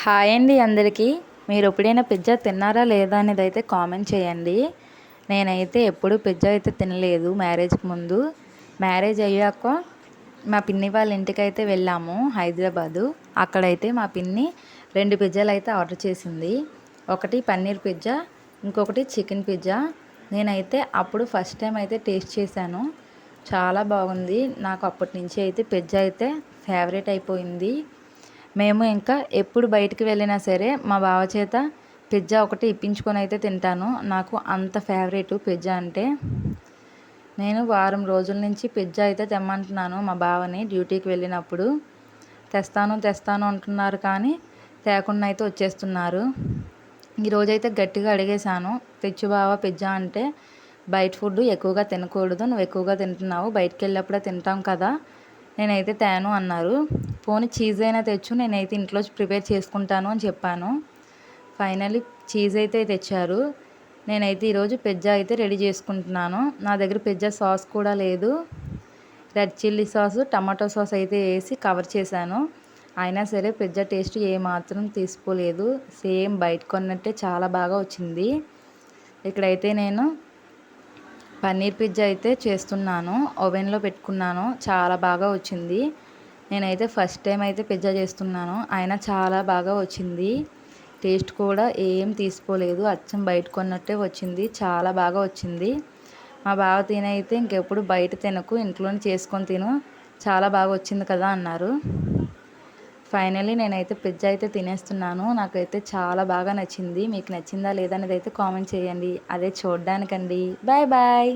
Hi అండి అందరికీ. మీరు ఎప్పుడైనా పిజ్జా తిన్నారా లేదా అనేది అయితే కామెంట్ చేయండి. నేనైతే ఎప్పుడు పిజ్జా అయితే తినలేదు మ్యారేజ్కి ముందు. మ్యారేజ్ అయ్యాక మా పిన్ని వాళ్ళ ఇంటికైతే వెళ్ళాము హైదరాబాదు. అక్కడైతే మా పిన్ని 2 పిజ్జాలు అయితే ఆర్డర్ చేసింది. ఒకటి పన్నీర్ పిజ్జా, ఇంకొకటి చికెన్ పిజ్జా. నేనైతే అప్పుడు ఫస్ట్ టైం అయితే టేస్ట్ చేశాను. చాలా బాగుంది. నాకు అప్పటి నుంచి అయితే పిజ్జా అయితే ఫేవరెట్ అయిపోయింది. మేము ఇంకా ఎప్పుడు బయటికి వెళ్ళినా సరే మా బావ చేత పిజ్జా ఒకటి ఇప్పించుకొని అయితే తింటాను. నాకు అంత ఫేవరెట్ పిజ్జా అంటే. నేను వారం రోజుల నుంచి పిజ్జా అయితే తెమ్మంటున్నాను మా బావని డ్యూటీకి వెళ్ళినప్పుడు. తెస్తాను తెస్తాను అంటున్నారు కానీ తేకుండా అయితే వచ్చేస్తున్నారు. ఈరోజైతే గట్టిగా అడిగేశాను, తెచ్చు బావ పిజ్జా అంటే, బయట ఫుడ్ ఎక్కువగా తినకూడదు, నువ్వు ఎక్కువగా తింటున్నావు, బయటికి వెళ్ళినప్పుడే తింటాం కదా, నేనైతే తేను అన్నారు. పోనీ చీజ్ అయినా తెచ్చు, నేనైతే ఇంట్లో ప్రిపేర్ చేసుకుంటాను అని చెప్పాను. ఫైనల్లీ చీజ్ అయితే తెచ్చారు. నేనైతే ఈరోజు పిజ్జా అయితే రెడీ చేసుకుంటున్నాను. నా దగ్గర పిజ్జా సాస్ కూడా లేదు. Red chilli sauce, tomato sauce అయితే వేసి కవర్ చేశాను. అయినా సరే పిజ్జా టేస్ట్ ఏమాత్రం తీసుకోలేదు. సేమ్ బయట కొన్నట్టే చాలా బాగా వచ్చింది. ఇక్కడైతే నేను పన్నీర్ పిజ్జా అయితే చేస్తున్నాను. ఓవెన్లో పెట్టుకున్నాను. చాలా బాగా వచ్చింది. నేనైతే ఫస్ట్ టైం అయితే పిజ్జా చేస్తున్నాను. అయినా చాలా బాగా వచ్చింది. టేస్ట్ కూడా ఏం తీసుకోలేదు. అచ్చం బయట కొన్నట్టే వచ్చింది. చాలా బాగా వచ్చింది. మా బావ తినైతే ఇంకెప్పుడు బయట తినకు, ఇంట్లోనే చేసుకొని తిను, చాలా బాగా వచ్చింది కదా అన్నారు. ఫైనల్లీ నేనైతే పిజ్జా అయితే తినేస్తున్నాను. నాకైతే చాలా బాగా నచ్చింది. మీకు నచ్చిందా లేదా అనేది అయితే కామెంట్ చేయండి. అదే చూడడానికండి. Bye bye.